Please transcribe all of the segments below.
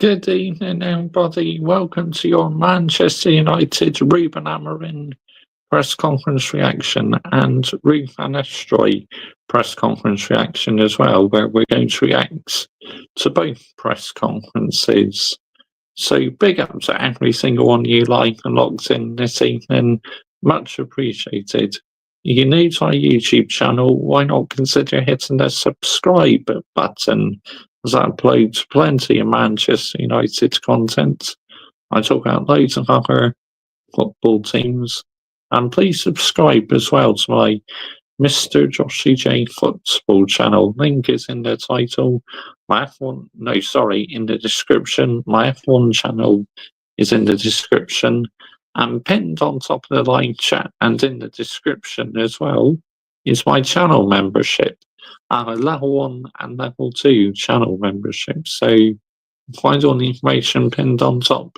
Good evening, everybody. Welcome to your Manchester United Ruben Amorim press conference reaction and Ruben Nistelrooy press conference reaction as well, where we're going to react to both press conferences. So big up to every single one you like and logged in this evening. Much appreciated. If you're new to our YouTube channel, why not consider hitting the subscribe button, as I upload plenty of Manchester United content. I talk about loads of other football teams. And please subscribe as well to my Mr. Joshy J Football channel. Link is in the title. My in the description. My F1 channel is in the description. And pinned on top of the live chat and in the description as well is my channel membership. I have a level 1 and level 2 channel membership. So find all the information pinned on top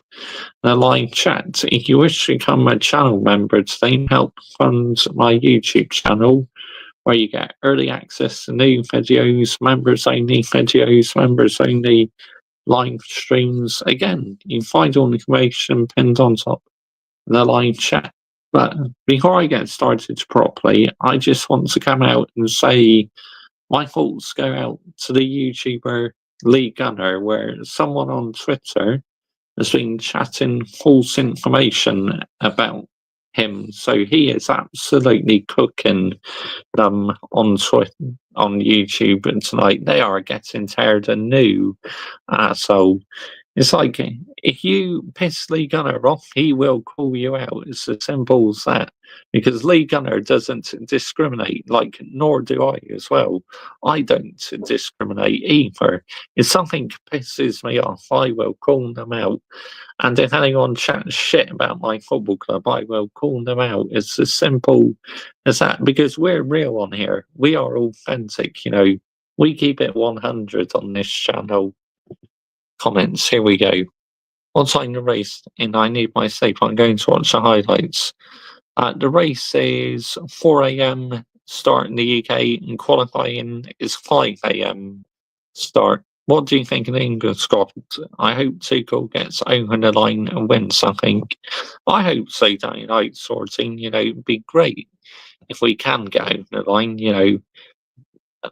the live chat. If you wish to become a channel member today, help fund my YouTube channel, where you get early access to new videos, members only live streams. Again, you can find all the information pinned on top of the live chat. But before I get started properly, I just want to come out and say my thoughts go out to the YouTuber Lee Gunner, where someone on Twitter has been chatting false information about him. So he is absolutely cooking them on Twitter, on YouTube, and tonight they are getting tired and new. So it's like, if you piss Lee Gunner off, he will call you out. It's as simple as that. Because Lee Gunner doesn't discriminate, nor do I as well. I don't discriminate either. If something pisses me off, I will call them out. And if anyone chats shit about my football club, I will call them out. It's as simple as that, because we're real on here. We are authentic, We keep it 100 on this channel. Comments, here we go. Once I'm the race and I need my sleep, I'm going to watch the highlights. The race is 4 a.m. start in the UK, and qualifying is 5 a.m. start. What do you think of England, Scotland? I hope Tuchel gets over the line and wins something. I hope so, Danny Knight sorting, it'd be great if we can get over the line,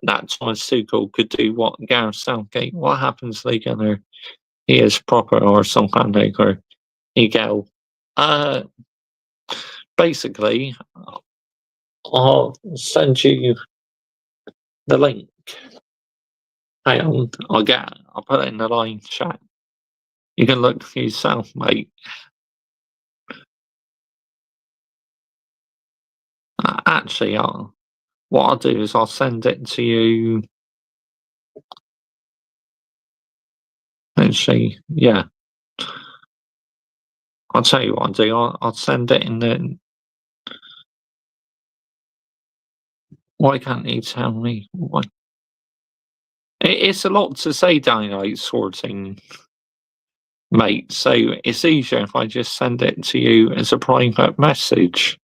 that Thomas Tuchel could do what Gareth Southgate. What happens, they're gonna he is proper or something like, or Hegel. Basically, I'll send you the link. Hang on, I'll put it in the live chat. You can look for yourself, mate. Actually, what I'll do is I'll send it to you. Let's see, yeah. I'll tell you what I'll do. I'll send it in the. Why can't you tell me? Why? It's a lot to say, Dynamite sorting, mate. So it's easier if I just send it to you as a private message.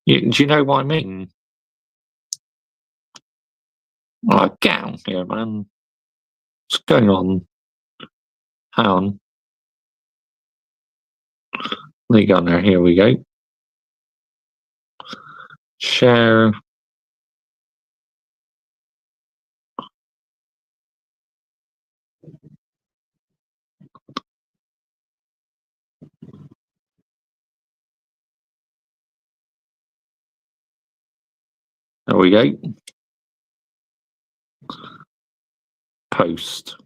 Do you know what I mean? Oh, get out here, man. What's going on? Hang on. Lee Gunner, here we go. Share. There we go. Post.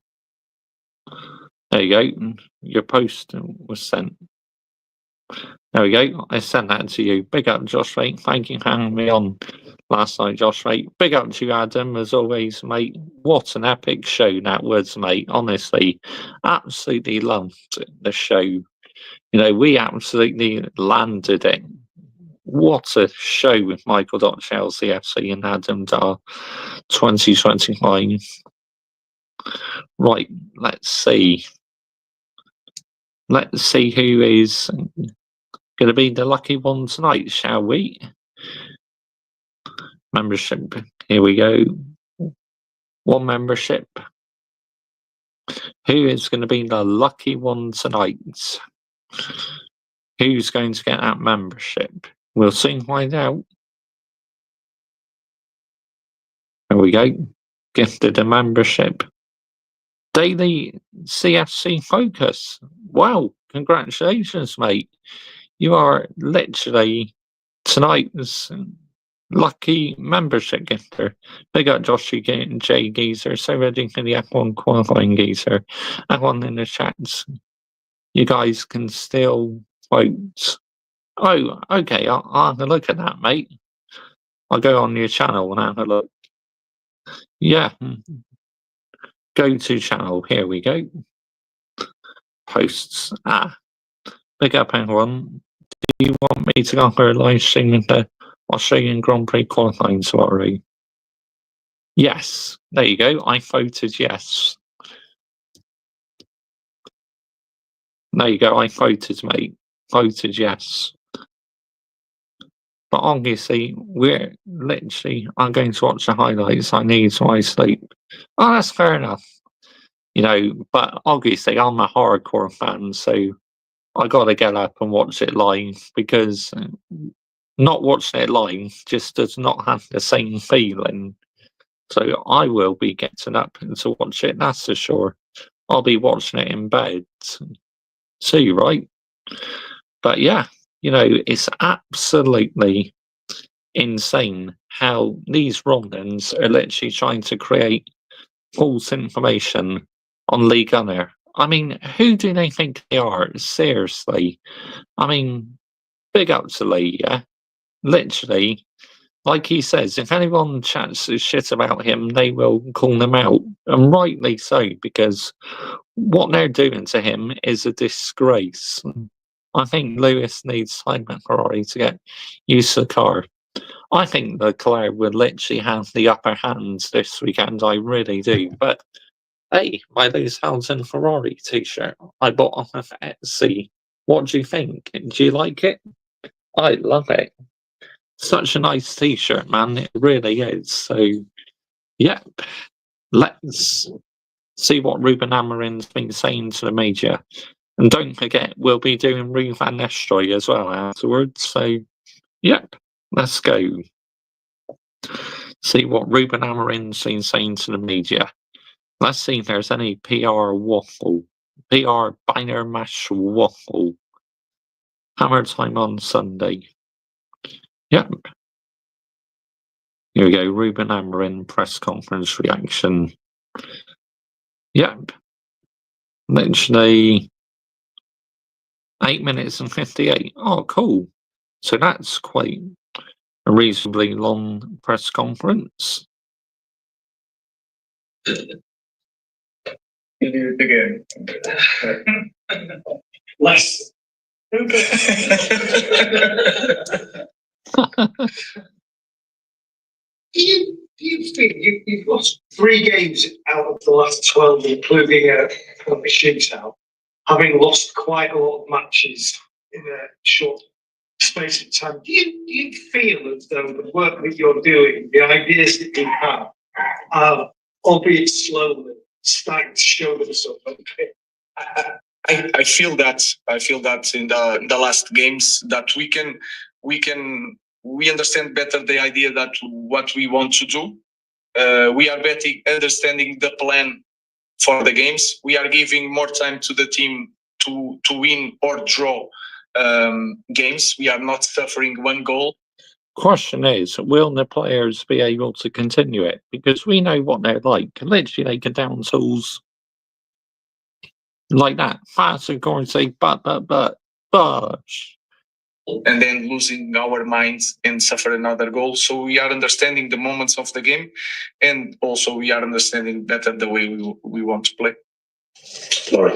There you go. Your post was sent. There we go. I sent that to you. Big up, Josh Rate. Thank you for having me on last night, Josh Rate. Big up to you, Adam, as always, mate. What an epic show that was, mate. Honestly, absolutely loved the show. We absolutely landed it. What a show with Michael Chelsea FC and Adam Dar 2025. Right, let's see. Let's see who is going to be the lucky one tonight, shall we? Membership. Here we go. One membership. Who is going to be the lucky one tonight? Who's going to get that membership? We'll soon find out. There we go. Gifted a membership. Daily CFC Focus. Wow, congratulations, mate. You are literally tonight's lucky membership gifter. Big up Joshy J Geezer, so ready for the F1 qualifying geezer. F1 in the chats. You guys can still vote. Oh, okay, I'll have a look at that, mate. I'll go on your channel and have a look. Yeah. Go to channel. Here we go. Posts. Big up, everyone. Do you want me to go for a live stream of the Australian Grand Prix qualifying tomorrow? Yes. There you go. I voted yes. There you go. I voted, mate. Voted yes. But obviously, I'm going to watch the highlights. I need my sleep. Oh, that's fair enough. You know, but obviously, I'm a hardcore fan, so I got to get up and watch it live, because not watching it live just does not have the same feeling. So I will be getting up to watch it, that's for sure. I'll be watching it in bed. See, right? But yeah, you know, it's absolutely insane how these Romans are literally trying to create false information on League Gunner. I mean, who do they think they are? Seriously. I mean, big up to Lee, yeah? Literally, like he says, if anyone chats shit about him, they will call them out. And rightly so, because what they're doing to him is a disgrace. I think Lewis needs Simon Ferrari to get used to the car. I think the car will literally have the upper hand this weekend, I really do. But hey, my Lewis Hamilton Ferrari t-shirt I bought off of Etsy. What do you think? Do you like it? I love it. Such a nice t-shirt, man. It really is. So, yep. Let's see what Ruben Amorim's been saying to the media. And don't forget, we'll be doing Ruben Nistelrooy as well afterwards. So, yep. Let's go. See what Ruben Amorim's been saying to the media. Let's see if there's any PR waffle. PR Biner Mash waffle. Hammer time on Sunday. Yep. Here we go. Ruben Amorim press conference reaction. Yep. Literally 8 minutes and 58. Oh, cool. So that's quite a reasonably long press conference. Again. Less. Do you think you've lost 3 games out of the last 12, including a shootout, having lost quite a lot of matches in a short space of time? Do you feel as though the work that you're doing, the ideas that you have, albeit slowly, starting to show themselves? I feel that in the last games that we understand better the idea that what we want to do. We are better understanding the plan for the games. We are giving more time to the team to win or draw games. We are not suffering one goal. Question is, will the players be able to continue it? Because we know what they're like. Literally, they can down tools like that. Fast and go and say, but. And then losing our minds and suffer another goal. So we are understanding the moments of the game, and also we are understanding better the way we want to play. Sorry.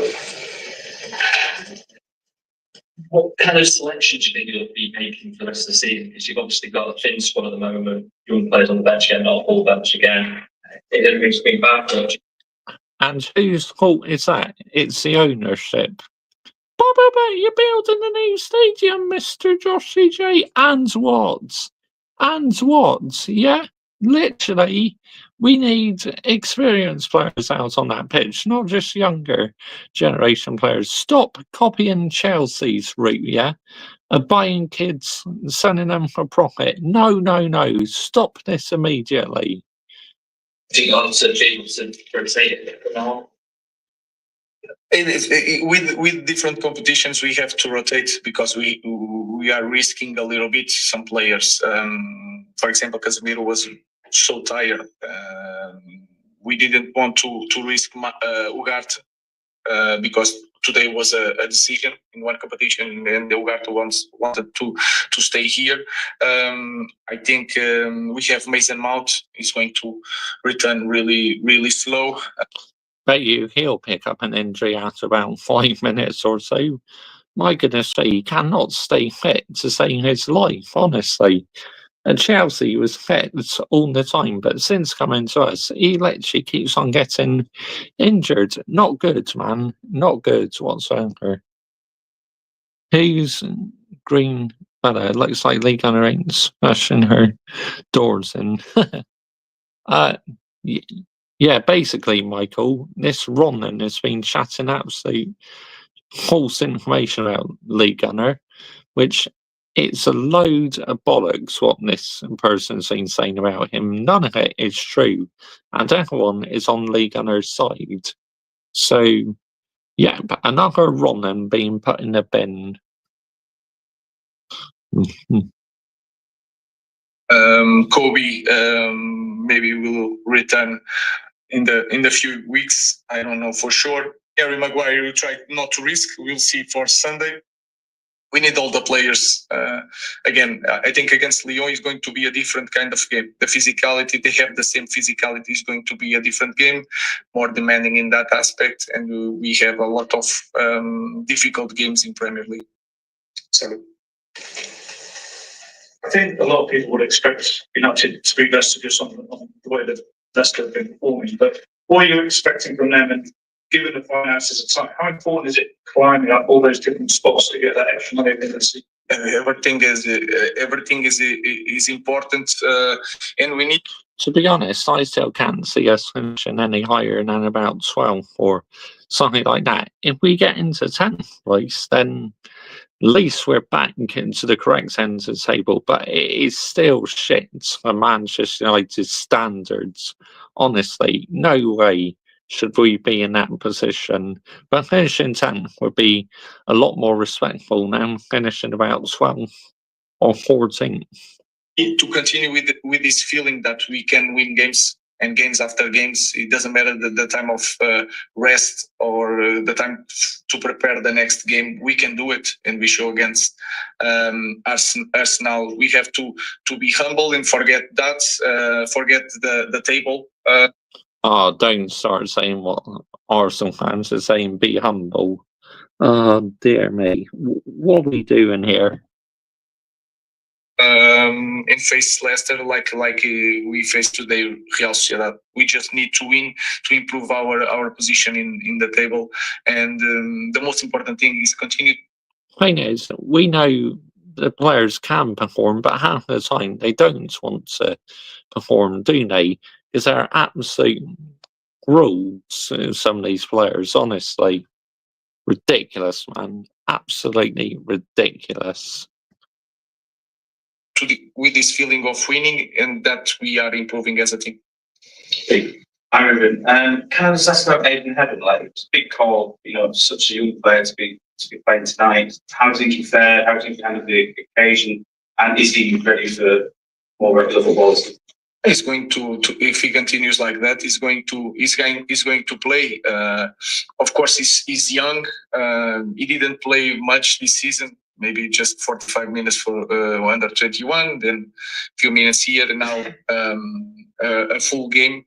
What kind of selections do you think you'll be making for the rest of the season? Because you've obviously got a thin squad at the moment, young players on the bench again, not a full bench again. Is anything being back? And whose fault is that? It's the ownership. You're building a new stadium, Mr. Josh CJ. And what? Yeah, literally, We need experienced players out on that pitch, not just younger generation players. Stop copying Chelsea's route, yeah? Buying kids, selling them for profit. No, no, no. Stop this immediately. On to Jameson for saying now. With different competitions, we have to rotate because we are risking a little bit some players. For example, Casemiro was so tired. We didn't want to risk Ugarte because today was a decision in one competition, and the Ugarte wanted to stay here. I think we have Mason Mount. He's going to return really slow. Bet you he'll pick up an injury after about 5 minutes or so. My goodness, he cannot stay fit to save his life, honestly. And Chelsea was fit all the time, but since coming to us, he literally keeps on getting injured. Not good, man. Not good whatsoever. Who's green fella? It looks like Lee Gunner ain't smashing her doors in. Yeah, basically, Michael, this Ronan has been chatting absolute false information about Lee Gunner, which it's a load of bollocks what this person's been saying about him. None of it is true, and everyone is on Lee Gunner's side. So, yeah, but another Ronan being put in the bin. Kobe maybe will return in the few weeks. I don't know for sure. Harry Maguire will try not to risk. We'll see for Sunday. We need all the players. Again, I think against Lyon is going to be a different kind of game. The physicality, they have the same physicality, is going to be a different game, more demanding in that aspect. And we have a lot of difficult games in Premier League. So I think a lot of people would expect United to beat Leicester just on the way that Leicester have been performing. But what are you expecting from them? And given the finances at time, how important is it climbing up all those different spots to get that extra money in the season? Everything is important, and we need. To be honest, I still can't see us finishing any higher than about 12th or something like that. If we get into 10th place, then at least we're back into the correct end of the table, but it is still shit for Manchester United standards. Honestly, no way should we be in that position. But finishing 10th would be a lot more respectful than finishing about 12th or 14th. To continue with this feeling that we can win games and games after games. It doesn't matter the time of rest or the time to prepare the next game. We can do it, and we show against Arsenal. We have to be humble and forget that, forget the table. Oh, don't start saying what Arsenal fans are saying. Be humble. Oh, dear me. What are we doing here? And face Leicester like we faced today Real Sociedad. We just need to win to improve our position in the table, and the most important thing is continue. Thing is, we know the players can perform, but half the time they don't want to perform, do they? Because they're absolute rules, some of these players, honestly. Ridiculous, man. Absolutely ridiculous. With this feeling of winning and that we are improving as a team. Hi, Ruben. Can I just ask about Aiden Heaven? Like, it's a big call, such a young player to be playing tonight. How do you think he fared? How do you think he handled the occasion? And is he ready for more regular footballs? He's going to if he continues like that, he's going to play. Of course, he's young. He didn't play much this season. Maybe just 45 minutes for under 21, then a few minutes here, and now a full game.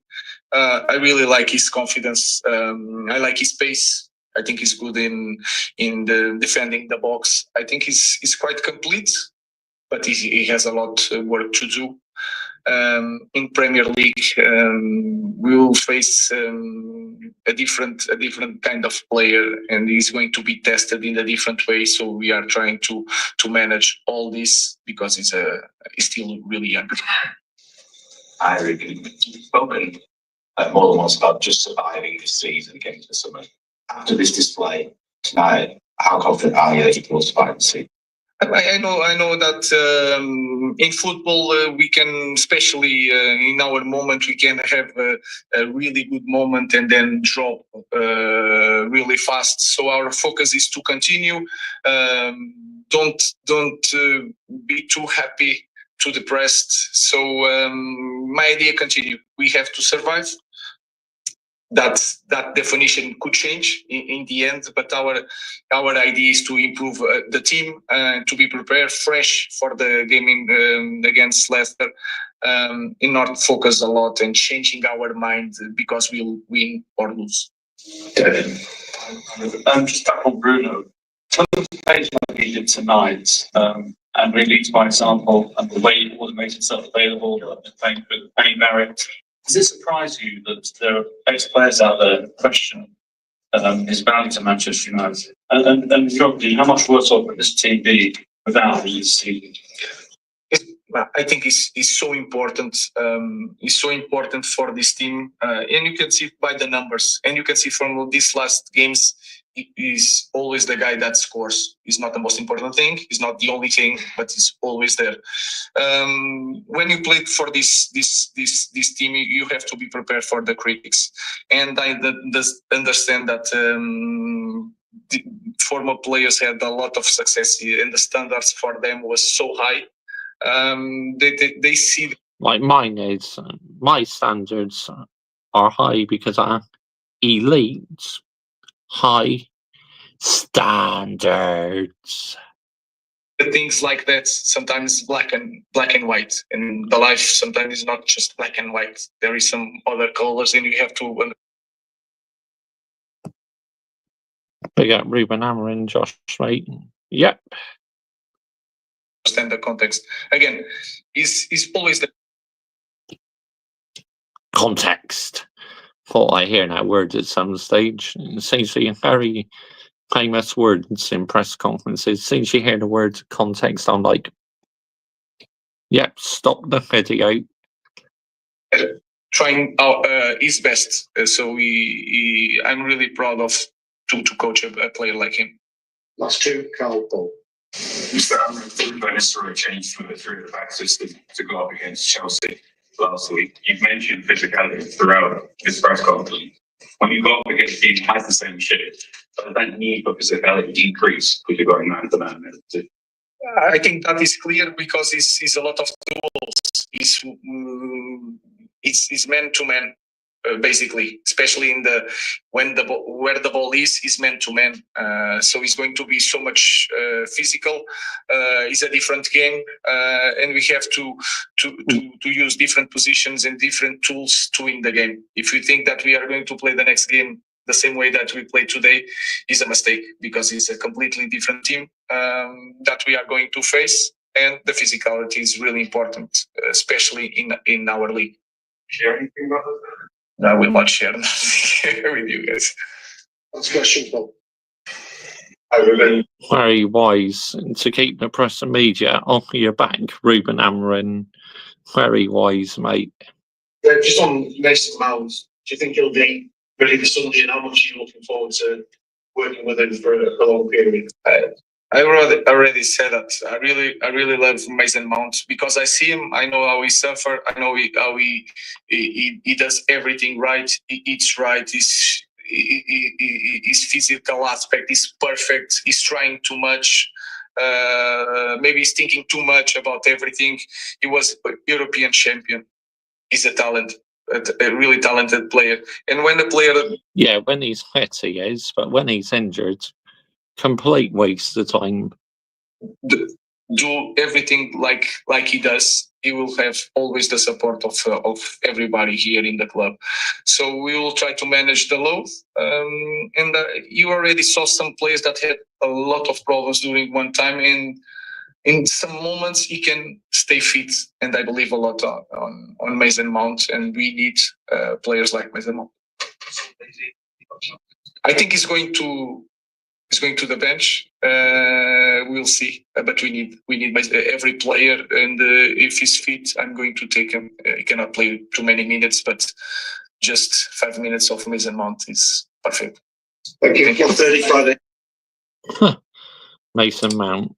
I really like his confidence. I like his pace. I think he's good in the defending the box. I think he's quite complete, but he has a lot of work to do. In Premier League, we will face a different kind of player, and he's going to be tested in a different way. So we are trying to manage all this because he's still really young. Hi, Ruben. You've spoken more than once about just surviving this season again to the summer. After this display tonight, how confident are you that you will survive the season? I know that in football we can, especially in our moment, we can have a really good moment and then drop really fast. So our focus is to continue. Don't be too happy, too depressed. So my idea continue. We have to survive. That definition could change in the end, but our idea is to improve the team and to be prepared fresh for the game against Leicester, and not focus a lot and changing our mind because we'll win or lose. Just back on Bruno, some of the players like he did tonight, and really leads by example, and the way he makes himself available, playing with Penny Barrett. Does it surprise you that there are ex-players out there that question his value to Manchester United? And Jordan, how much worse off would this team be without him this season? I think is so important. Is so important for this team, and you can see by the numbers, and you can see from these last games. He is always the guy that scores. It's not the most important thing. It's not the only thing, but he's always there. When you play for this team, you have to be prepared for the critics, and I understand that the former players had a lot of success here, and the standards for them was so high. They see Like mine is, my standards are high because I'm elite. High standards. things like that. Sometimes black and white, and the life sometimes is not just black and white. There is some other colors, and you have to. We got Ruben Amorim, Josh Slayton. Yep. Understand the context. Again, is always the Context. Thought I hear that word at some stage. It seems to be a very famous words in press conferences. As soon as you hear the word context, I'm like, yep, stop the video. trying his best. So I'm really proud of to coach a player like him. Last two, Carl Paul. Nistelrooy changed from the three-at-the-back system to go up against Chelsea last week. You've mentioned physicality throughout this press conference. When you go up against a team that has the same shape, does that need for physicality decrease because you're going man to man? I think that is clear because it's a lot of tools. It's man to man. Basically, especially in where the ball is man to man. So it's going to be so much physical. It's a different game, and we have to use different positions and different tools to win the game. If you think that we are going to play the next game the same way that we played today, is a mistake because it's a completely different team that we are going to face, and the physicality is really important, especially in our league. Share anything about that? I will not share with you guys. Last question, Paul. Hi, Ruben. Very wise to keep the press and media off your back, Ruben Amorim. Very wise, mate. Just on Mason Mount, do you think he'll be ready for Sunday, and how much are you looking forward to working with him for a long period? I already said that I really love Mason Mount because I see him. I know how he suffers. I know how he does everything right. He eats right. His physical aspect is perfect. He's trying too much. Maybe he's thinking too much about everything. He was a European champion. He's a talent. A really talented player. And when the player, yeah, when he's fit, he is, but when he's injured, complete waste of time. Do everything like he does, he will have always the support of everybody here in the club. So we will try to manage the load. And you already saw some players that had a lot of problems during one time, and in some moments he can stay fit. And I believe a lot on Mason Mount, and we need players like Mason Mount. I think he's going to is going to the bench. We'll see, but we need every player, and if he's fit, I'm going to take him. He cannot play too many minutes, but just 5 minutes of Mason Mount is perfect. Thank you. 1:30 Friday. Mason Mount.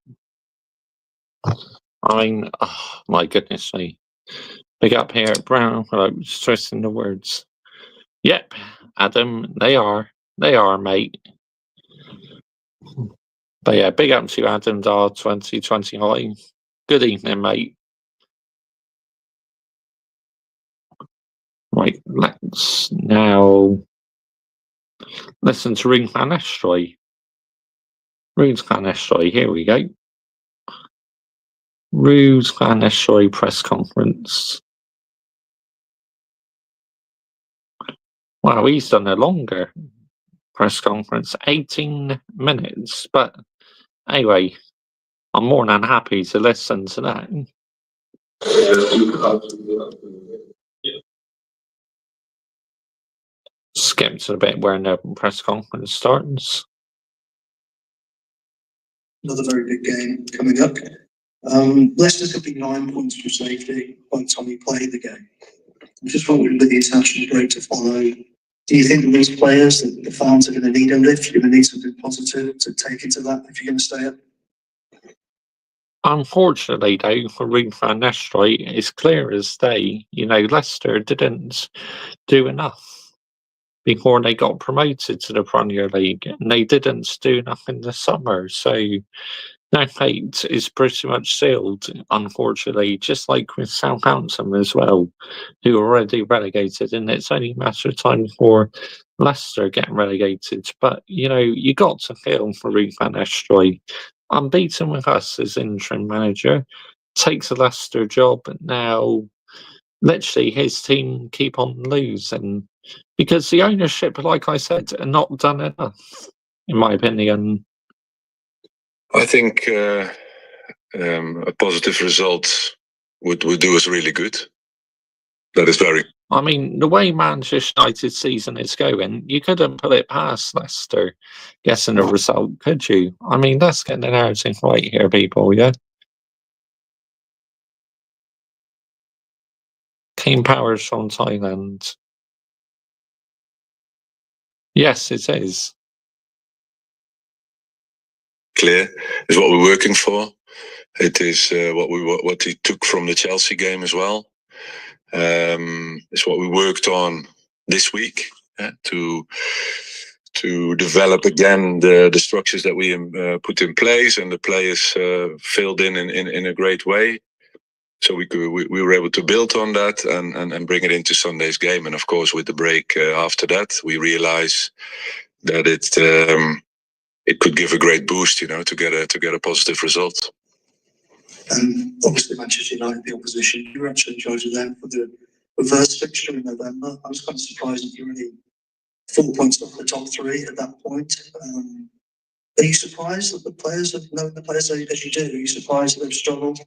I mean, oh, my goodness me. Big up here at Brown. I'm stressing the words. Yep, Adam, they are, mate. But yeah, big up to Adam Dar 2020 Good evening, mate. Right, let's now listen to Ruud van Nistelrooy. Ruud van Nistelrooy, here we go. Ruud van Nistelrooy press conference. Wow, he's done a longer press conference, 18 minutes. But anyway, I'm more than happy to listen to that. Skip to the bit where the press conference starts. Another very big game coming up. Leicester's got 9 points from safety by the time we play the game. I'm just wondering, with the international break to follow, do you think that these players, that the fans are going to need a lift? You're going to need something positive to take into that if you're going to stay up? Unfortunately, though, for Ruud van Nistelrooy, it's clear as day. Leicester didn't do enough before they got promoted to the Premier League, and they didn't do enough in the summer. So their fate is pretty much sealed, unfortunately, just like with Southampton as well, who are already relegated, and it's only a matter of time before Leicester get relegated. But, you got to feel for Ruud van Nistelrooy. Unbeaten with us as interim manager, takes a Leicester job. Now, literally, his team keep on losing because the ownership, like I said, are not done enough, in my opinion. I think a positive result would do us really good. That is very. I mean, the way Manchester United season is going, you couldn't put it past Leicester getting a result, could you? I mean, let's get the narrative right here, people, yeah? King Powers from Thailand. Yes, it is. Clear is what we're working for. It is what he took from the Chelsea game as well. It's what we worked on this week to develop again the structures that we put in place, and the players filled in a great way. So we were able to build on that and bring it into Sunday's game. And of course, with the break after that, we realize that it could give a great boost, to get a positive result. And obviously, Manchester United, the opposition, you were actually in charge of them for the reverse fixture in November. I was kind of surprised that you were only 4 points off the top 3 at that point. Are you surprised that the players have known the players as you do? Are you surprised that they've struggled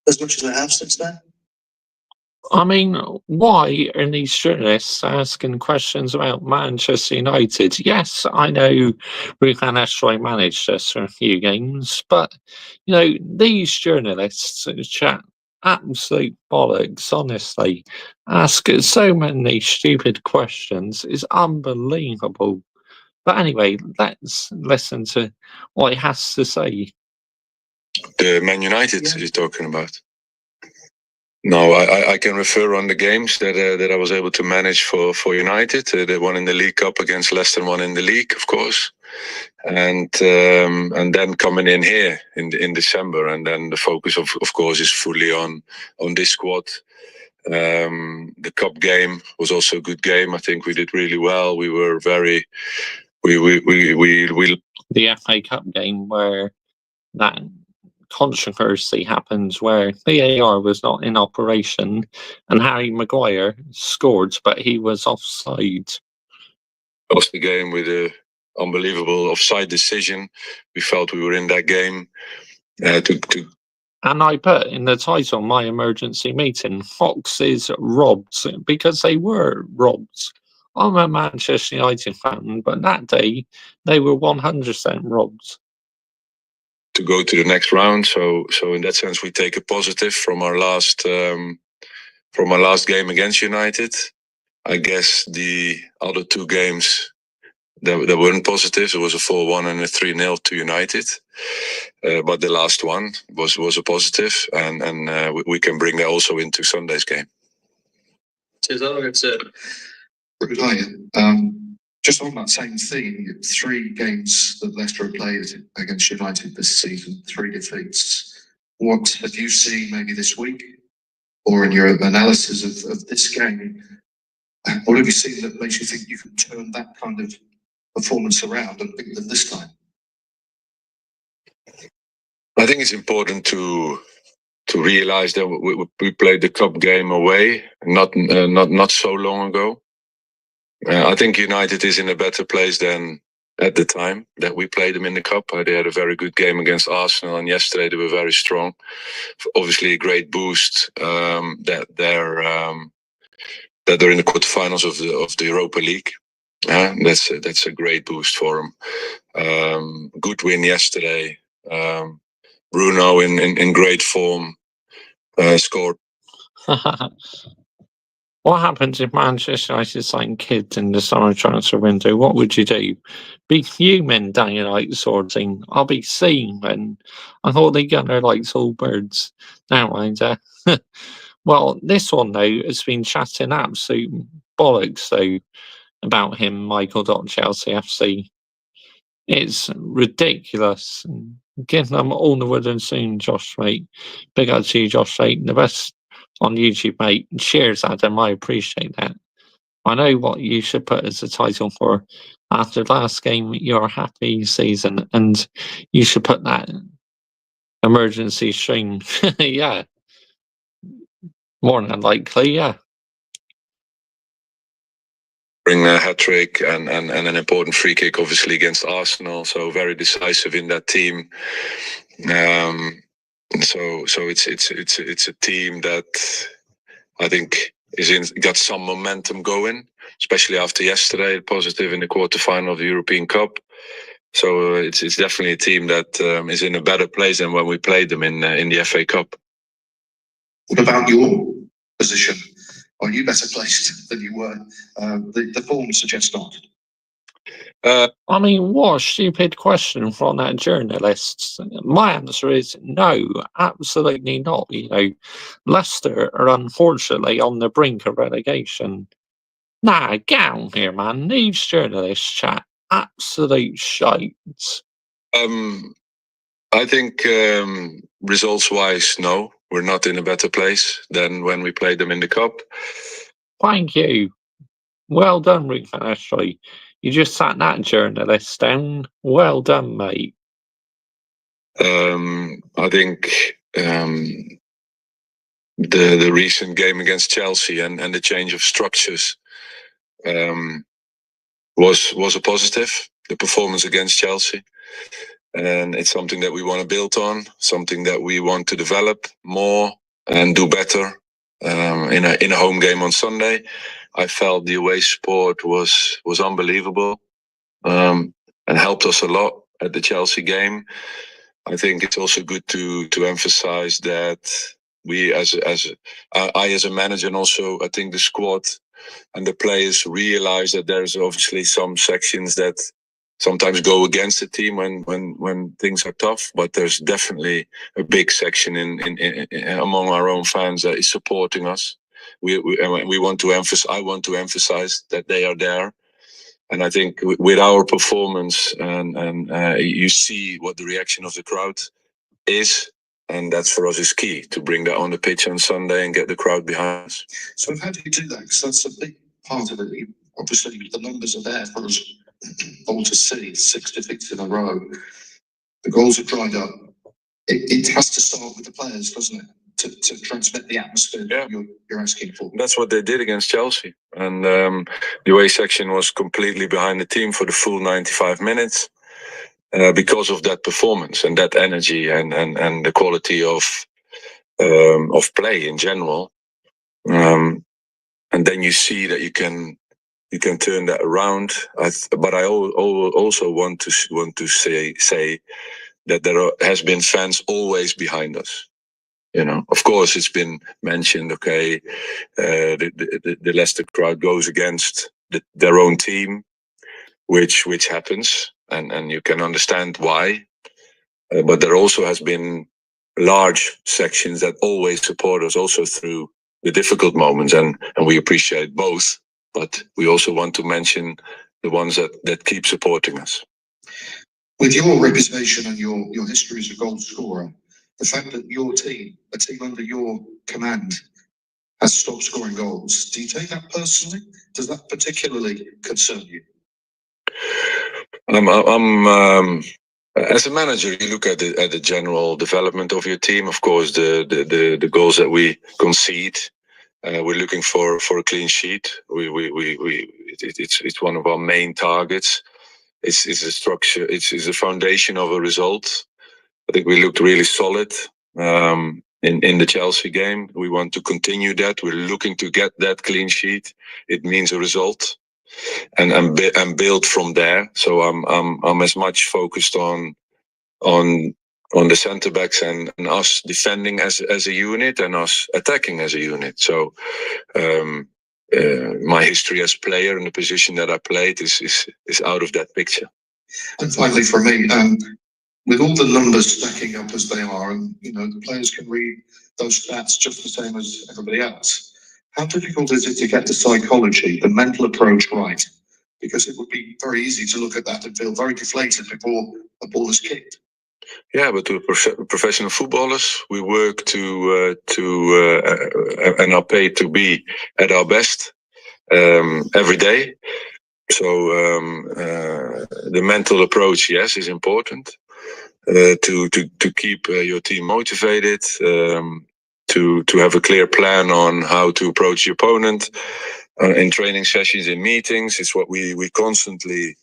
as much as they have since then? I mean, why are these journalists asking questions about Manchester United? Yes, I know Ruud van Nistelrooy managed us for a few games, but, these journalists chat absolute bollocks, honestly. Ask so many stupid questions. It's unbelievable. But anyway, let's listen to what he has to say. The Man United you're talking about? No, I can refer on the games that I was able to manage for United. The one in the League Cup against Leicester, one in the league, of course, and then coming in here in December, and then the focus of course is fully on this squad. The cup game was also a good game. I think we did really well. We were very we the FA Cup game where that controversy happened where VAR was not in operation and Harry Maguire scored, but he was offside. Lost the game with an unbelievable offside decision. We felt we were in that game And I put in the title, my emergency meeting, Foxes robbed, because they were robbed I'm a Manchester United fan, but that day they were 100% robbed. To go to the next round. So in that sense, we take a positive from our last game against United. I guess the other two games that weren't positive. It was a 4-1 and a 3-0 to United. But the last one was a positive, and we can bring that also into Sunday's game. Cheers, it's Just on that same theme, 3 games that Leicester have played against United this season, 3 defeats. What have you seen maybe this week, or in your analysis of this game? What have you seen that makes you think you can turn that kind of performance around and beat them this time? I think it's important to realize that we played the cup game away not so long ago. I think United is in a better place than at the time that we played them in the cup. They had a very good game against Arsenal, and yesterday they were very strong. Obviously, a great boost that they're in the quarterfinals of the Europa League. That's a great boost for them. Good win yesterday. Bruno in great form, scored. What happens if Manchester United sign kids in the summer transfer window? What would you do? Be human, Danielite sorting. I'll be seeing. I thought they got their likes all birds. Now mind. Well, this one though has been chatting absolute bollocks though about him, Michael.Chelsea FC. It's ridiculous. Give them all the wood and soon, Josh, mate. Big up to you, Josh, mate. The best on YouTube, mate. Cheers, Adam. I appreciate that. I know what you should put as a title for after last game, your happy season, and you should put that emergency stream. Yeah. More than likely, yeah. Bring a hat-trick and an important free kick, obviously, against Arsenal. So very decisive in that team. So it's a team that I think got some momentum going, especially after yesterday, positive in the quarterfinal of the European Cup. So it's definitely a team that is in a better place than when we played them in the FA Cup. What about your position? Are you better placed than you were? The form suggests not. I mean, what a stupid question from that journalist. My answer is no, absolutely not. Leicester are unfortunately on the brink of relegation. Nah, get on here, man. These journalists chat absolute shite. I think results-wise, no. We're not in a better place than when we played them in the cup. Thank you. Well done, Ruben. You just sat that journalist down. Well done, mate. I think the recent game against Chelsea and the change of structures was a positive. The performance against Chelsea. And it's something that we want to build on, something that we want to develop more and do better. In a home game on Sunday, I felt the away support was unbelievable and helped us a lot at the Chelsea game. I think it's also good to emphasize that we as a manager, and also I think the squad and the players realize that there's obviously some sections that sometimes go against the team when things are tough, but there's definitely a big section in among our own fans that is supporting us. We want to emphasize. I want to emphasize that they are there, and I think with our performance and you see what the reaction of the crowd is, and that's for us is key to bring that on the pitch on Sunday and get the crowd behind us. So how do you do that? Because that's a big part of it. Obviously, the numbers are there for us all to see. 6 defeats in a row. The goals are dried up. It has to start with the players, doesn't it? To transmit the atmosphere that you're asking for. That's what they did against Chelsea. And the away section was completely behind the team for the full 95 minutes because of that performance and that energy and the quality of play in general. And then you see that you can you can turn that around. But I also want to say that has been fans always behind us. You know, of course, it's been mentioned. Okay, the Leicester crowd goes against their own team, which happens, and you can understand why. But there also has been large sections that always support us, also through the difficult moments, and we appreciate both. But we also want to mention the ones that keep supporting us. With your reputation and your history as a goal scorer, the fact that your team, a team under your command, has stopped scoring goals, do you take that personally? Does that particularly concern you? As a manager, you look at the general development of your team. Of course, the goals that we concede, we're looking for a clean sheet. It's one of our main targets. It's a structure. It's a foundation of a result. I think we looked really solid in the Chelsea game. We want to continue that. We're looking to get that clean sheet. It means a result, and build from there. So I'm as much focused on the centre backs and us defending as a unit and us attacking as a unit. So my history as a player and the position that I played is out of that picture. And finally, for me, with all the numbers stacking up as they are, and the players can read those stats just the same as everybody else, how difficult is it to get the psychology, the mental approach right? Because it would be very easy to look at that and feel very deflated before a ball is kicked. Yeah, but to professional footballers, we work and are paid to be at our best every day. So the mental approach, yes, is important. To keep your team motivated, to have a clear plan on how to approach the opponent in training sessions, in meetings. It's what we constantly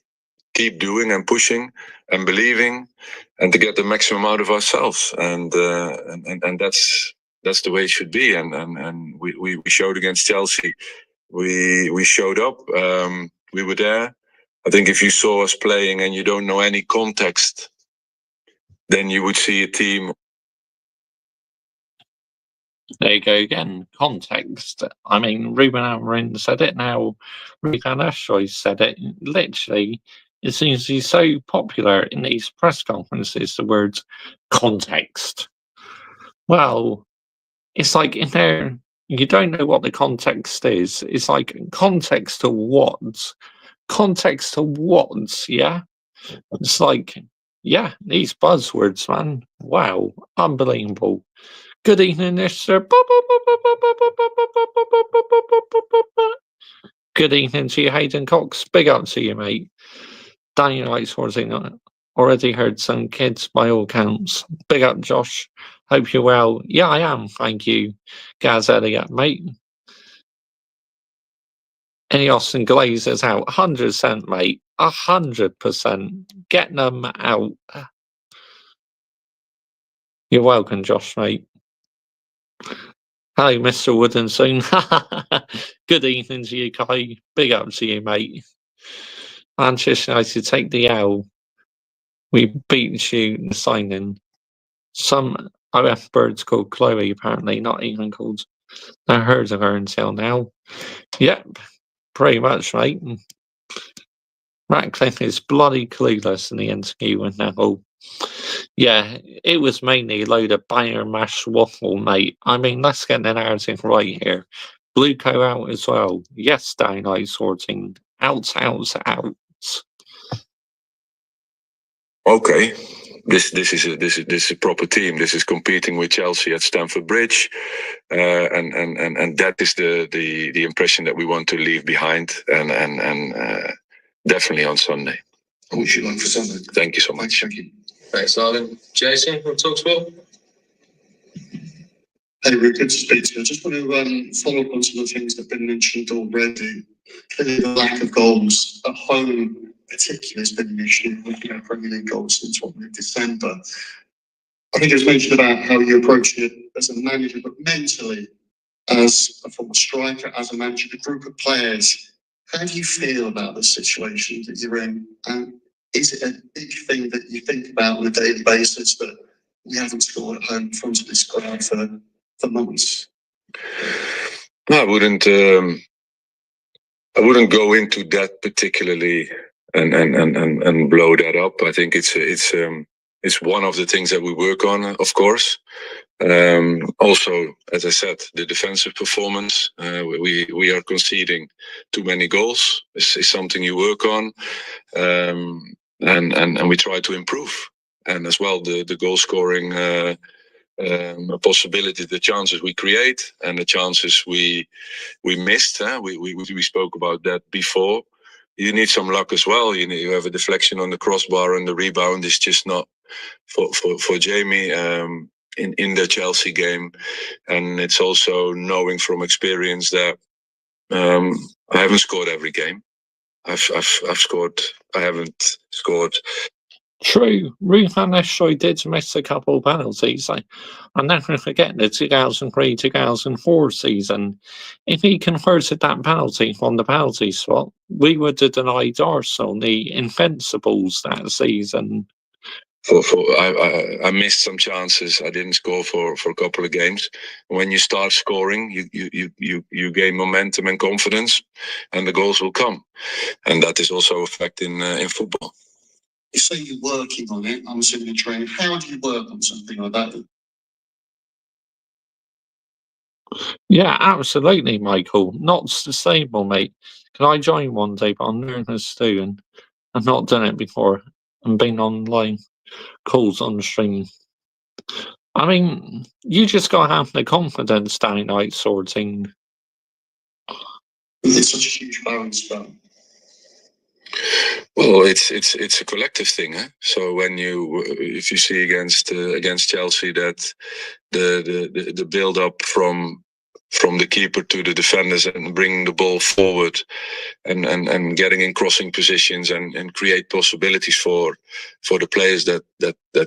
keep doing and pushing and believing, and to get the maximum out of ourselves. And that's the way it should be. And we showed against Chelsea. We showed up. We were there. I think if you saw us playing and you don't know any context, then you would see a team. There you go again. Context. I mean, Ruben Amorim said it now. Ruben Nistelrooy said it. Literally, it seems he's so popular in these press conferences, the words context. Well, it's like in there, you don't know what the context is. It's like context to what? Context to what? Yeah? It's like, yeah, these buzzwords, man. Wow, unbelievable. Good evening, Mr. Good evening to you, Hayden Cox. Big up to you, mate. Daniel Lightsworthing already heard some kids by all counts. Big up, Josh. Hope you're well. Yeah, I am. Thank you, Gaz Elliott, mate. Any Austin Glazers out? 100%, mate. 100%. Getting them out. You're welcome, Josh, mate. Hello, Mr. Wooden soon. Good evening to you, Kai. Big up to you, mate. Manchester United take the L. We beat you in signing. Some OF birds called Chloe, apparently, not even called. I heard of her until now. Yep, pretty much, mate. Ratcliffe is bloody clueless in the interview with Neville. Yeah, it was mainly a load of Bayern mash waffle, mate. I mean, let's get the narrative right here. Blueco out as well. Yes, Dynamite sorting. Out. Okay, this is a proper team. This is competing with Chelsea at Stamford Bridge, and that is the impression that we want to leave behind, and definitely on Sunday. I wish you luck for Sunday. Thank you so much. Thank you. Thanks, Ivan. Jason, want to talk sport? Hey, Ruud, good to speak to you. I just want to follow up on some of the things that have been mentioned already. Clearly, the lack of goals at home, particularly, has been an issue. Premier League goals since December. I think it was mentioned about how you approach it as a manager, but mentally, as a former striker, as a manager, the group of players How do you feel about the situation that you're in? And is it a big thing that you think about on a daily basis that we haven't scored at home in front of this crowd for months? No, I wouldn't go into that particularly and blow that up. I think it's one of the things that we work on, of course. Also, as I said, the defensive performance, we are conceding too many goals. This is something you work on, and we try to improve. And as well, the goal scoring possibility, the chances we create and the chances we missed. We spoke about that before. You need some luck as well. You have a deflection on the crossbar, and the rebound is just not for Jamie. In the Chelsea game, and it's also knowing from experience that I haven't scored every game. I've scored. I haven't scored. True, Ruud van Nistelrooy did miss a couple of penalties. I'll never forget the 2003-2004 season. If he converted that penalty from the penalty spot, we would have denied Arsenal the Invincibles that season. I missed some chances. I didn't score for a couple of games. When you start scoring, you gain momentum and confidence, and the goals will come. And that is also a fact in football. You say you're working on it. I'm assuming training. How do you work on something like that? Yeah, absolutely, Michael. Not sustainable, mate. Can I join one day? But I'm nervous too, and I've not done it before. And been online calls on the stream. I mean, you just gotta have the confidence down out sorting. It's such a huge balance, but well, it's a collective thing. So if you see against Chelsea that the build up from the keeper to the defenders and bringing the ball forward and getting in crossing positions and create possibilities for the players that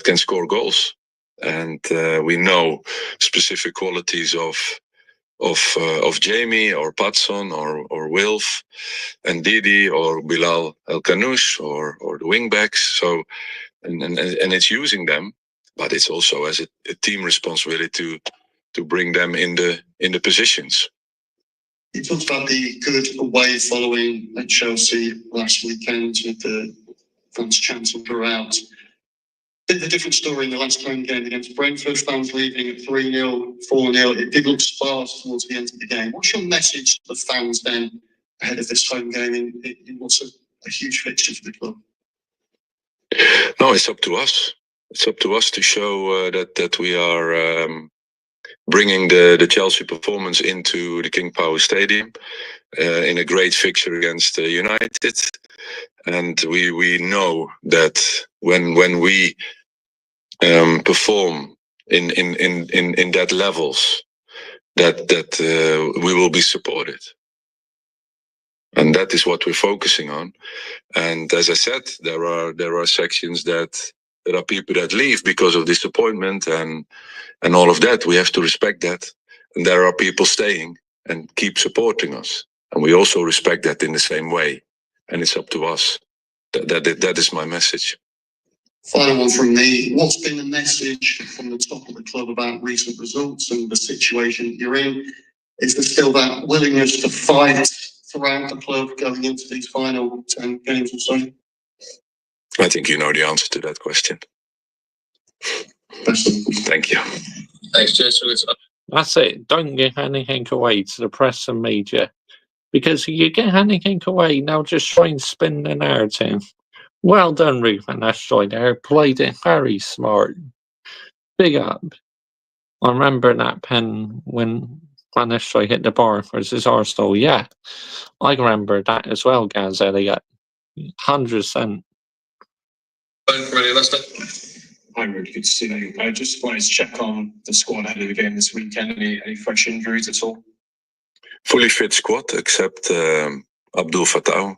can score goals. And we know specific qualities of Jamie or Patson or Wilf and Didi or Bilal El Kanoush or the wingbacks. So and it's using them, but it's also as a team responsibility to bring them in the positions. you talked about the good away following at Chelsea last weekend with the fans chanting throughout. Bit of a different story in the last home game against Brentford. Fans leaving at 3-0, 4-0. It did look sparse towards the end of the game. What's your message to the fans then ahead of this home game in what's a huge fixture for the club? No, it's up to us. It's up to us to show that we are bringing the Chelsea performance into the King Power Stadium in a great fixture against United. And we know that when we perform in that levels, that we will be supported. And that is what we're focusing on. And as I said, there are sections that there are people that leave because of disappointment and all of that. We have to respect that. And there are people staying and keep supporting us. And we also respect that in the same way. And it's up to us. That is my message. Final one from me. What's been the message from the top of the club about recent results and the situation you're in? Is there still that willingness to fight throughout the club going into these final 10 games or so? I think you know the answer to that question. Thank you. Thanks, Jason. That's it. Don't give anything away to the press and media. Because if you get anything away, they'll just try and spin the narrative. Well done, Ruben. That's right there. Played it very smart. Big up. I remember that pen when Van Nistelrooy hit the bar versus Arsenal. Yeah, I remember that as well, Gaz Elliott. 100%. Ready, Leicester? Hi, Ruud. Good to see you. I just wanted to check on the squad ahead of the game this weekend. Any fresh injuries at all? Fully fit squad except Abdul Fattah.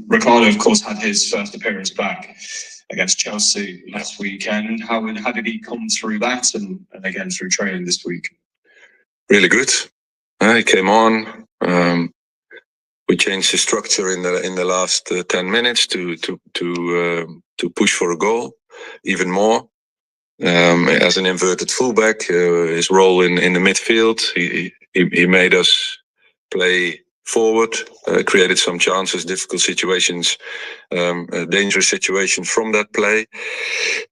Ricardo, of course, had his first appearance back against Chelsea last weekend. How did he come through that and again through training this week? Really good. He came on. We changed the structure in the last 10 minutes to push for a goal even more. As an inverted fullback, his role in the midfield, he made us play forward, created some chances, difficult situations, dangerous situations from that play.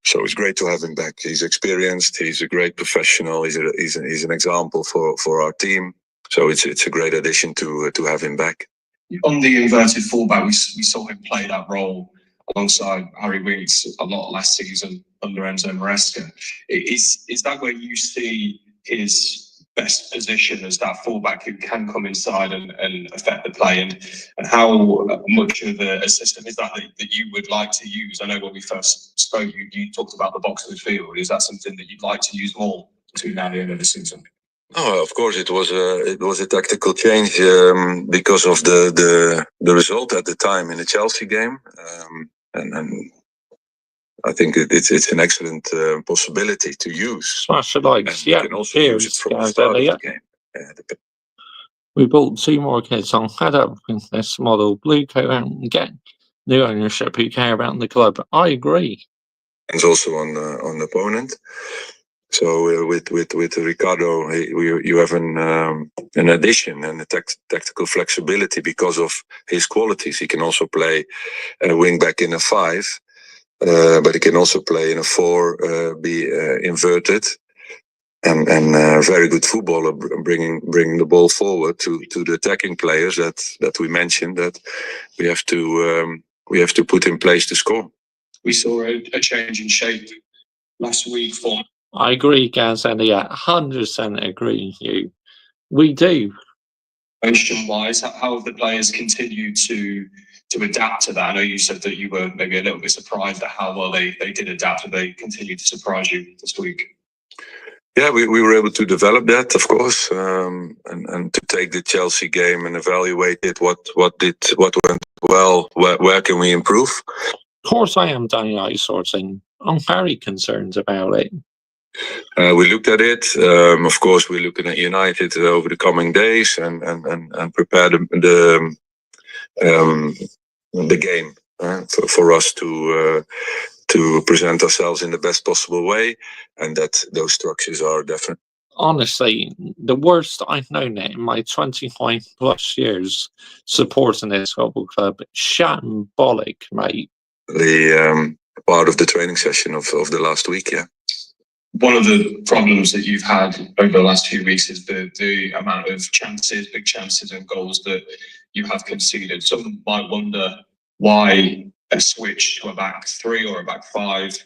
So it's great to have him back. He's experienced. He's a great professional. He's an example for our team. So it's a great addition to have him back. On the inverted fullback, we saw him play that role alongside Harry Winks a lot last season under Enzo Maresca. Is that where you see his best position, as that fullback who can come inside and affect the play, and how much of a system is that you would like to use? I know when we first spoke, you talked about the box midfield. Is that something that you'd like to use more between now and the end of the season? Oh, of course, it was a tactical change because of the result at the time in the Chelsea game, and I think it's an excellent possibility to use. Smash the likes, yeah. You can also use it from the start of the game. We bought 2 more kids on fed up with this model. Blue coat out and get new ownership who care about the club. I agree. It's also on the opponent. So with Ricardo, you have an addition and a tactical flexibility because of his qualities. He can also play a wing back in a 5, but he can also play in a 4, be inverted, and very good footballer, bringing the ball forward to the attacking players that we mentioned that we have to put in place to score. We saw a change in shape last week for. I agree, Gaz Elliott. 100% agree with you. We do. Wise, how have the players continued to adapt to that? I know you said that you were maybe a little bit surprised at how well they did adapt, and they continued to surprise you this week. Yeah, we were able to develop that, of course, and to take the Chelsea game and evaluate it. What went well? Where can we improve? Of course, I am Danny outsourcing. I'm very concerned about it. We looked at it. Of course, we're looking at United over the coming days and prepare the game for us to present ourselves in the best possible way, and that those structures are different. Honestly, the worst I've known it in my 25 plus years supporting this football club. Shambolic, mate. The part of the training session of the last week, yeah. One of the problems that you've had over the last few weeks is the amount of chances, big chances and goals that you have conceded. Some might wonder why a switch to a back 3 or a back 5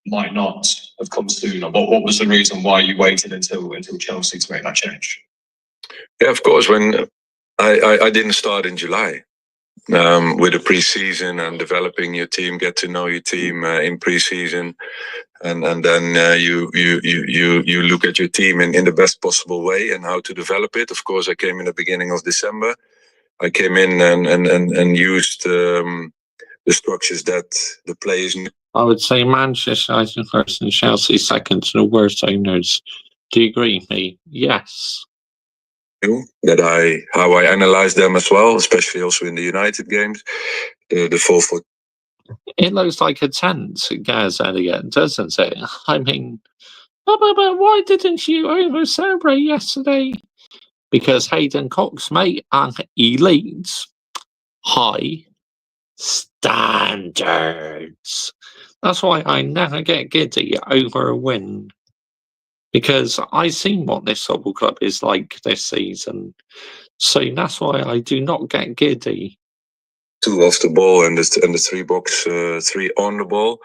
might not have come sooner. What was the reason why you waited until Chelsea to make that change? Yeah, of course, when I didn't start in July. With the pre-season and developing your team, get to know your team in pre-season, and then you look at your team in the best possible way and how to develop it. Of course, I came in the beginning of December. I came in and used the structures that the players knew. I would say Manchester United first and Chelsea second to the worst owners. Do you agree with me? Yes. That how I analyze them as well, especially also in the United games, the 4-4. It looks like a tent, Gaz Elliott, doesn't it? I mean, but why didn't you over celebrate yesterday? Because Hayden Cox, mate, and elite high standards. That's why I never get giddy over a win. Because I've seen what this football club is like this season. So that's why I do not get giddy. 2 off the ball and the 3 box, 3 on the ball.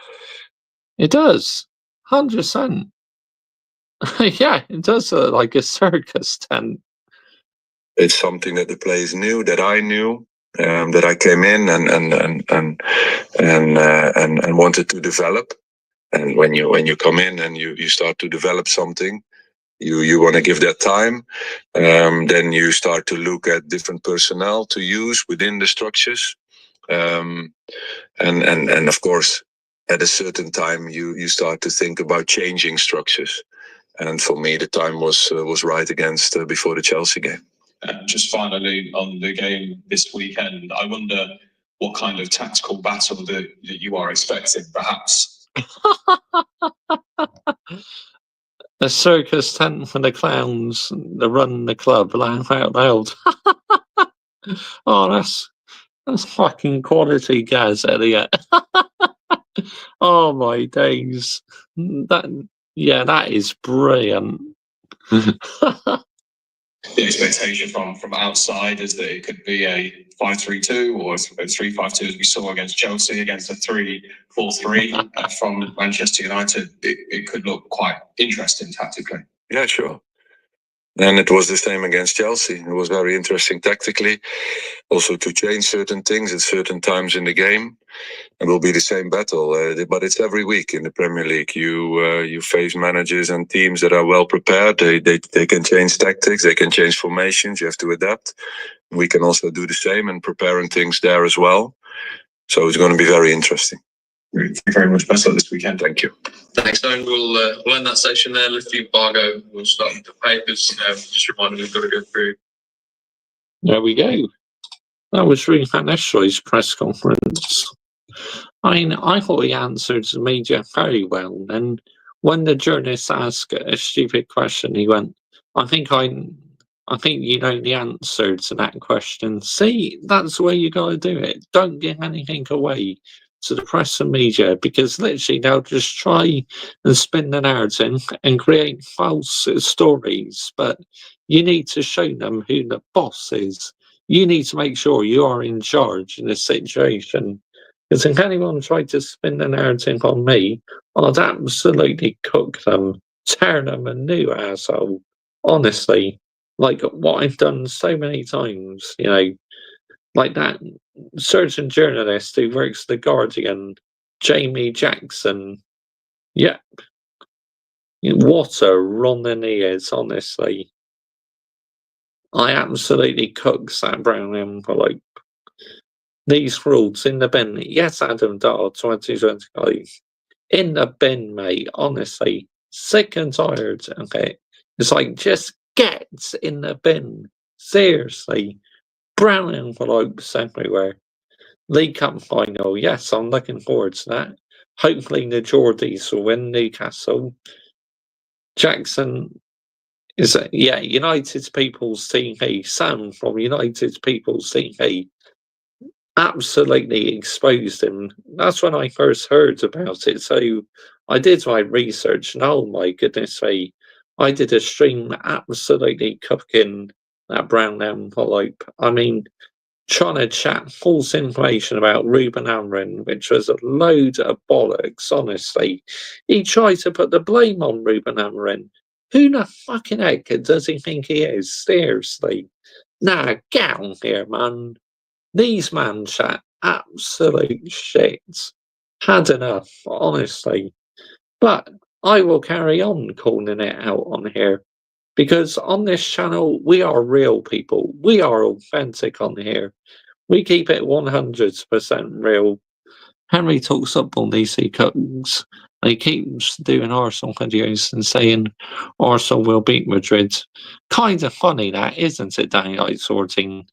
It does. 100%. Yeah, it does look like a circus tent. It's something that the players knew, that I knew, that I came in and wanted to develop. And when you come in and you start to develop something, you want to give that time. Then you start to look at different personnel to use within the structures. And of course, at a certain time, you start to think about changing structures. And for me, the time was right against before the Chelsea game. Just finally on the game this weekend, I wonder what kind of tactical battle that you are expecting, perhaps. The circus tent for the clowns, the run the club, laugh out loud. Oh, that's fucking quality gas, Elliot. Oh my days. That is brilliant. The expectation from outside is that it could be a 5-3-2 or a 3-5-2 as we saw against Chelsea, against a 3-4-3 from Manchester United. It could look quite interesting tactically. Yeah, sure. And it was the same against Chelsea. It was very interesting tactically, also to change certain things at certain times in the game. It will be the same battle, but it's every week in the Premier League. You face managers and teams that are well prepared. They can change tactics, they can change formations. You have to adapt. We can also do the same and preparing things there as well. So it's going to be very interesting. Thank you very much. Best luck this weekend. Thank you. Thanks, Owen. We'll end that session there. Lift the embargo. We'll start with the papers. Just a reminder, we've got to go through. There we go. That was Ruud van Nistelrooy's press conference. I mean, I thought he answered the media very well. And when the journalist asked a stupid question, he went, I think you know the answer to that question. See, that's the way you got to do it. Don't give anything away to the press and media, because literally they'll just try and spin the narrative and create false stories. But you need to show them who the boss is. You need to make sure you are in charge in a situation. Because if anyone tried to spin the narrative on me, I'd absolutely cook them, tear them a new asshole. Honestly, like what I've done so many times, like that certain journalist who works for The Guardian, Jamie Jackson. Yep. What a running he is, honestly. I absolutely cooks that brown envelope. These rules in the bin. Yes, Adam Dahl, 2025. In the bin, mate. Honestly. Sick and tired of it. It's like, just get in the bin. Seriously. Brown envelopes everywhere. League Cup final. Yes, I'm looking forward to that. Hopefully the Geordies will win Newcastle. Jackson is United People's TV. Sam from United People's TV absolutely exposed him. That's when I first heard about it. So I did my research, and oh my goodness me, I did a stream absolutely cooking that brown envelope. I mean, trying to chat false information about Ruben Amorim, which was a load of bollocks, honestly. He tried to put the blame on Ruben Amorim. Who the fucking heck does he think he is? Seriously. Nah, get on here, man. These man chat absolute shit. Had enough, honestly. But I will carry on calling it out on here. Because on this channel, we are real people. We are authentic on here. We keep it 100% real. Henry talks football, DC Cooks. And he keeps doing Arsenal videos and saying Arsenal will beat Madrid. Kind of funny that, isn't it, Daylight Sorting?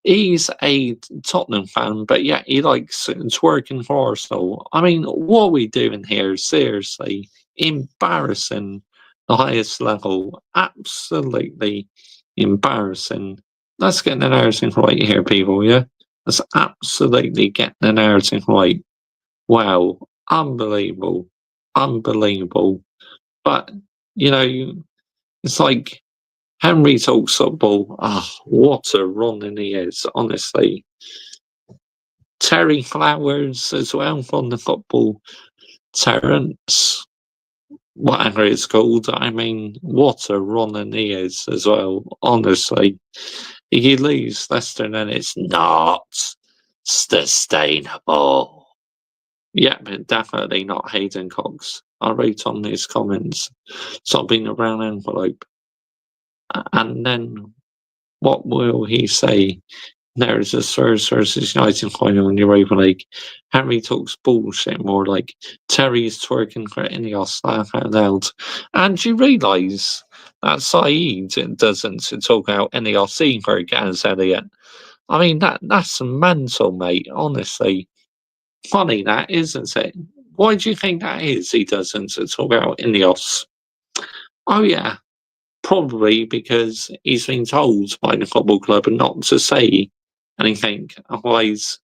He's a Tottenham fan, but yeah, he likes twerking for Arsenal. I mean, what are we doing here? Seriously. Embarrassing. The highest level. Absolutely embarrassing. Let's get the narrative right here, people, yeah? Let's absolutely get the narrative right. Wow. Unbelievable. Unbelievable. But, it's like Henry talks football. What a running he is, honestly. Terry Flowers as well from the football. Terence, whatever it's called. I mean, what a running he is as well, honestly. If you lose Leicester, then it's not sustainable. Yeah, but definitely not Hayden Cox. I wrote on his comments, stop being a brown envelope. And then what will he say? There is a Spurs versus United final in Europa League. Henry talks bullshit, more like Terry's twerking for Ineos, laugh out loud. And you realise that Saeed doesn't talk out any either, Gaz Elliott. I mean, that's mental, mate, honestly. Funny that, isn't it? Why do you think that is? He doesn't talk out Ineos. Oh yeah, probably because he's been told by the football club not to say anything. Otherwise,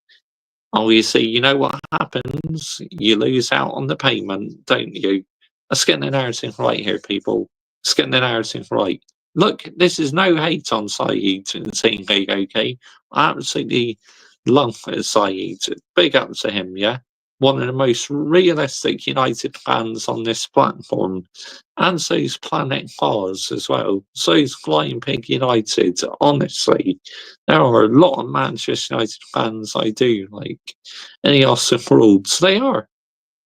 oh, you see, you know what happens? You lose out on the payment, don't you? Let's get the narrative right here, people. Let's get the narrative right. Look, this is no hate on Saeed and Team League, okay? I absolutely love Saeed. Big up to him, yeah? One of the most realistic United fans on this platform. And so's Planet Mars as well. So's Flying Pig United, honestly. There are a lot of Manchester United fans I do like. Ineos are frauds. They are.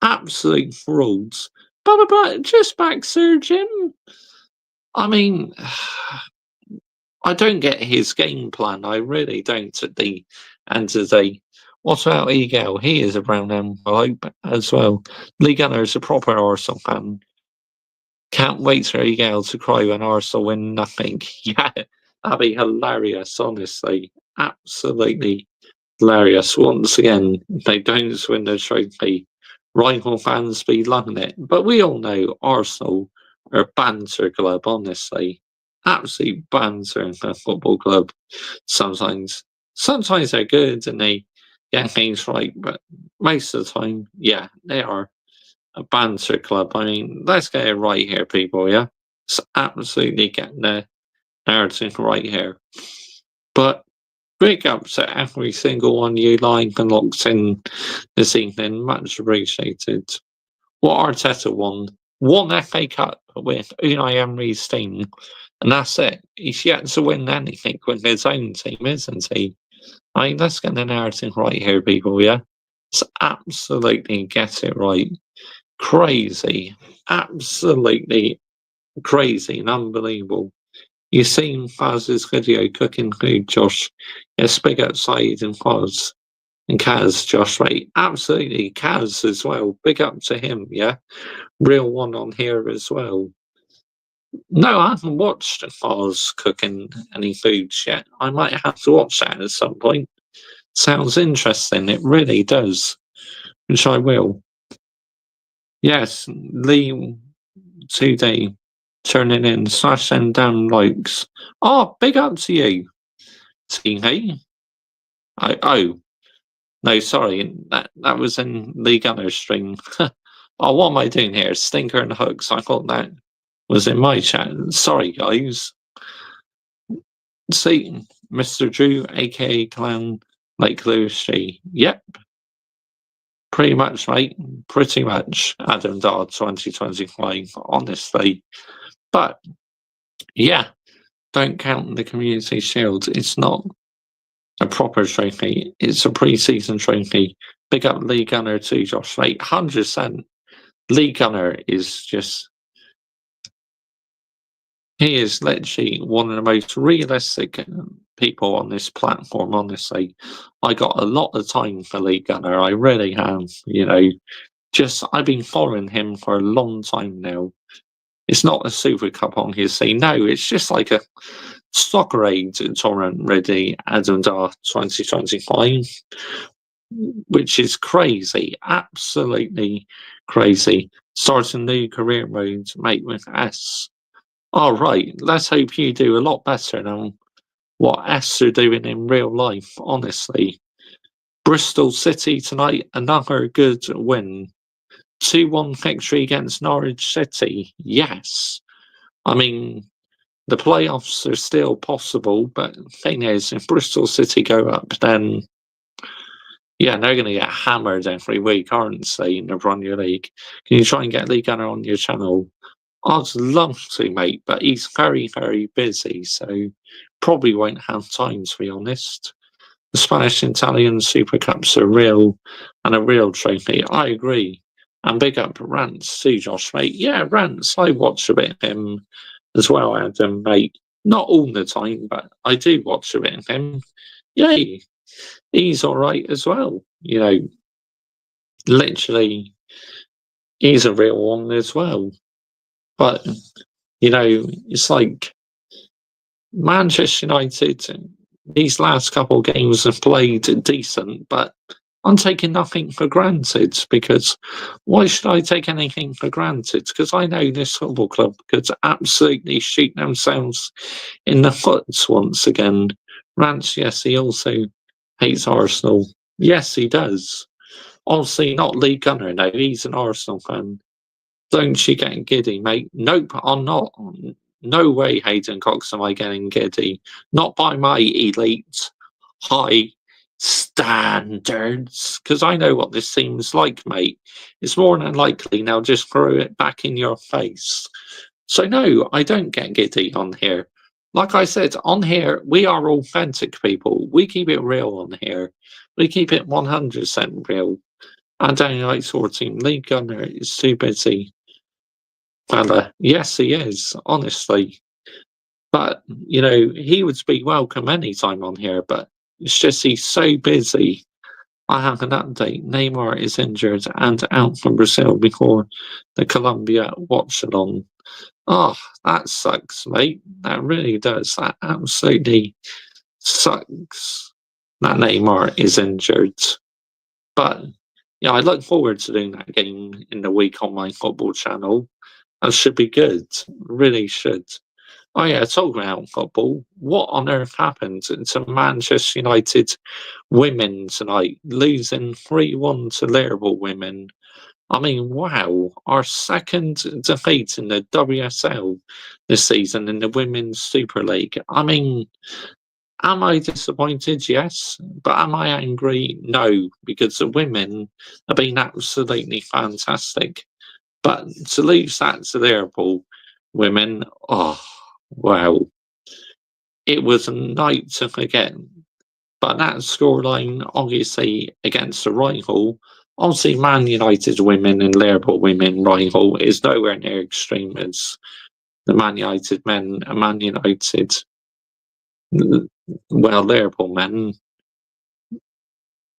Absolute frauds. But just back, Sir Jim. I mean, I don't get his game plan. I really don't at the end of the day. What about Eagle? He is a brown envelope as well. Lee Gunner is a proper Arsenal fan. Can't wait for Eagle to cry when Arsenal win nothing. Yeah, that'd be hilarious, honestly. Absolutely hilarious. Once again, if they don't win the trophy, rival fans be loving it. But we all know Arsenal are a banter club, honestly. Absolute banter in a football club. Sometimes they're good and they get things right, but most of the time, yeah, they are a banter club. I mean, let's get it right here, people, yeah? It's absolutely getting the narrative right here. But big ups to every single one you like and locked in this evening. Much appreciated. What Arteta won? One FA Cup with Unai Emery's team. And that's it. He's yet to win anything with his own team, isn't he? I mean, let's get the narrative right here, people, yeah? Let's absolutely get it right. Crazy. Absolutely crazy and unbelievable. You've seen Faz's video cooking food, Josh. Yes, big up Saeed and Faz. And Kaz, Josh, right? Absolutely. Kaz as well. Big up to him, yeah? Real one on here as well. No, I haven't watched Faz cooking any foods yet. I might have to watch that at some point. Sounds interesting. It really does. Which I will. Yes, Lee 2D turning in slash and down likes. Oh, big up to you. Hey. Oh, no, sorry. That was in Lee Gunner's stream. Oh, what am I doing here? Stinker and hooks. I thought that was in my chat. Sorry, guys. See, Mr. Drew, aka Clown, Lake Lewis G. Yep. Pretty much, mate. Pretty much. Adam Dard 2025, honestly. But, yeah, don't count the Community Shield. It's not a proper trophy. It's a pre-season trophy. Big up Lee Gunner too, Josh. Mate, 100%. Lee Gunner is just... He is literally one of the most realistic people on this platform, honestly. I got a lot of time for Lee Gunner. I really have, you know. I've been following him for a long time now. It's not a Super Cup on his scene. No, it's just like a soccer aid torrent ready Adam Dar 2025, which is crazy. Absolutely crazy. Starts a new career mode, mate, with S. All right, let's hope you do a lot better than what S are doing in real life, honestly. Bristol City tonight, another good win. 2-1 victory against Norwich City. Yes. I mean, the playoffs are still possible, but the thing is, if Bristol City go up, then, yeah, they're going to get hammered every week, aren't they, in the Premier League? Can you try and get Lee Gunner on your channel? I'd love to, mate, but he's very, very busy, so probably won't have time, to be honest. The Spanish and Italian Super Cups are real and a real trophy. I agree. And big up Rants too, Josh, mate. Yeah, Rants, I watch a bit of him as well, Adam, mate. Not all the time, but I do watch a bit of him. Yay. He's all right as well. You know, literally, he's a real one as well. But, You know, it's like Manchester United, these last couple of games have played decent, but I'm taking nothing for granted, because why should I take anything for granted? Because I know this football club could absolutely shoot themselves in the foot once again. Rance, yes, he also hates Arsenal. Yes, he does. Obviously not Lee Gunner, no, he's an Arsenal fan. Don't you get giddy, mate? Nope, I'm not. No way, Hayden Cox, am I getting giddy. Not by my elite, high standards. Because I know what this seems like, mate. It's more than likely now just throw it back in your face. So no, I don't get giddy on here. Like I said, on here, we are authentic people. We keep it real on here. We keep it 100% real. I don't like sorting. Lee Gunner is too busy. Fella. Yes, he is, honestly. But, you know, he would be welcome anytime on here, but it's just he's so busy. I have an update. Neymar is injured and out from Brazil before the Colombia watch-along. Oh, that sucks, mate. That really does. That absolutely sucks that Neymar is injured. But, yeah, I look forward to doing that game in the week on my football channel. That should be good. Really should. Oh yeah, talking about football, what on earth happened to Manchester United women tonight, losing 3-1 to Liverpool women? I mean, wow, our second defeat in the WSL this season in the Women's Super League. I mean, am I disappointed? Yes. But am I angry? No, because the women have been absolutely fantastic. But to lose that to Liverpool women, oh, wow. It was a night to forget. But that scoreline, obviously, against a rival, obviously, Man United women and Liverpool women rival is nowhere near extreme as the Man United men and Man United, well, Liverpool men.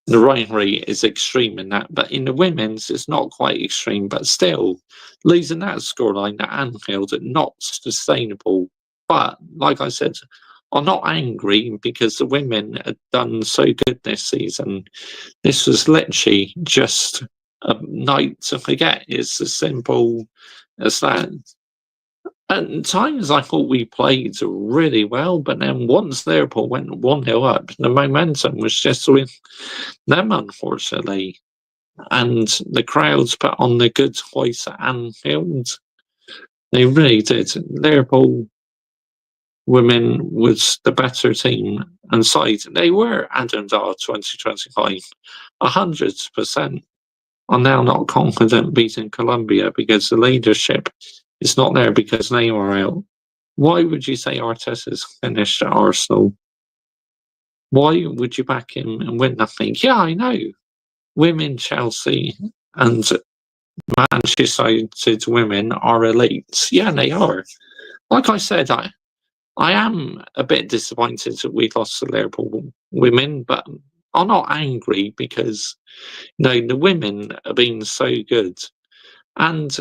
The rivalry is extreme in that, but in the women's, it's not quite extreme, but still, losing that scoreline at Anfield, not sustainable. But, like I said, I'm not angry because the women had done so good this season. This was literally just a night to forget. It's as simple as that. At times, I thought we played really well, but then once Liverpool went 1-0 up, the momentum was just with them, unfortunately. And the crowds put on the good voice at Anfield. They really did. Liverpool women was the better team and side. They were Adam Dar 2025, 100%. I'm now not confident beating Colombia because the leadership is not there because they are out. Why would you say Arteta's finished at Arsenal? Why would you back him and win nothing? Yeah, I know. Women, Chelsea, and Manchester United women are elites. Yeah, they are. Like I said, I am a bit disappointed that we lost to Liverpool women, but I'm not angry because the women have been so good, and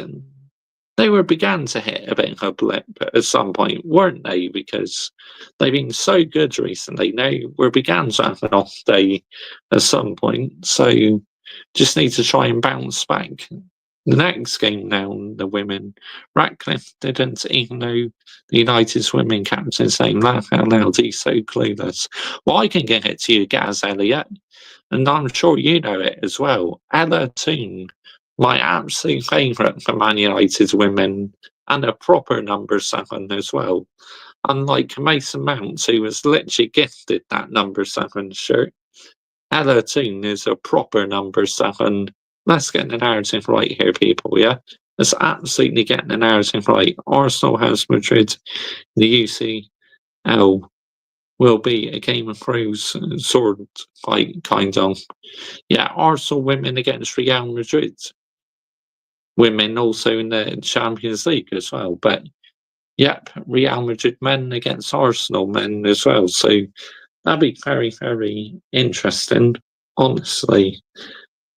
they began to hit a bit of a blip at some point, weren't they? Because they've been so good recently. They began to have an off day at some point, so just need to try and bounce back. The next game now, the women, Ratcliffe didn't even know the United's women captain's name. Laugh out loud, he's so clueless. Well, I can get it to you, Gaz Elliott, and I'm sure you know it as well. Ella Toon, my absolute favourite for Man United's women, and a proper number 7 as well. Unlike Mason Mount, who was literally gifted that number 7 shirt, Ella Toon is a proper number 7. Let's get the narrative right here, people, yeah? Let's absolutely get the narrative right. Arsenal has Madrid, the UCL will be a Game of Thrones sword fight, kind of. Yeah, Arsenal women against Real Madrid. Women also in the Champions League as well. But, yep, Real Madrid men against Arsenal men as well. So that'd be very, very interesting, honestly.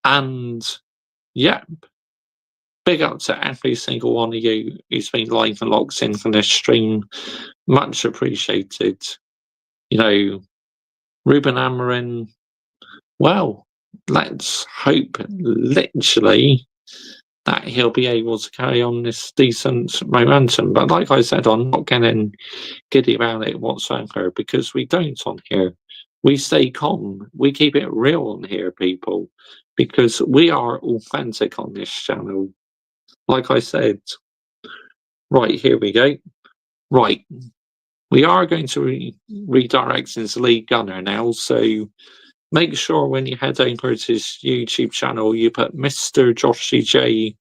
And, yep, big up to every single one of you who's been live and locked in for this stream. Much appreciated. You know, Ruben Amorim, well, let's hope literally that he'll be able to carry on this decent momentum. But like I said, I'm not getting giddy about it whatsoever, because we don't on here. We stay calm. We keep it real on here, people, because we are authentic on this channel. Like I said, right, here we go. Right, we are going to redirect into League Gunner now, so make sure when you head over to his YouTube channel, you put Mr. Joshy J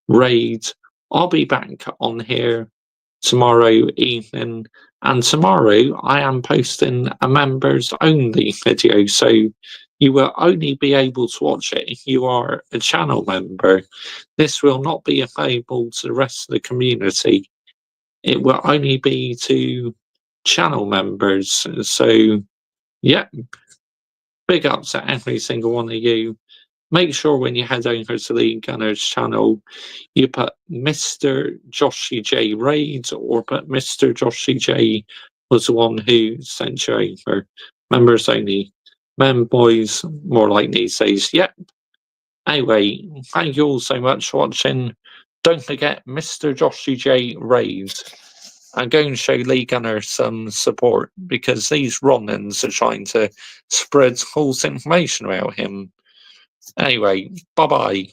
Raid. I'll be back on here tomorrow evening, and tomorrow I am posting a members only video, so you will only be able to watch it if you are a channel member. This will not be available to the rest of the community. It will only be to channel members. So yeah, big ups to every single one of you. Make sure when you head over to the Gunners channel, you put Mr. Joshy J Raid, or put Mr. Joshy J was the one who sent you over. Members only. Men, boys, more likely these days. Yep. Anyway, thank you all so much for watching. Don't forget Mr. Joshy J Raid. And go and show Lee Gunner some support, because these Ronins are trying to spread false information about him. Anyway, bye-bye.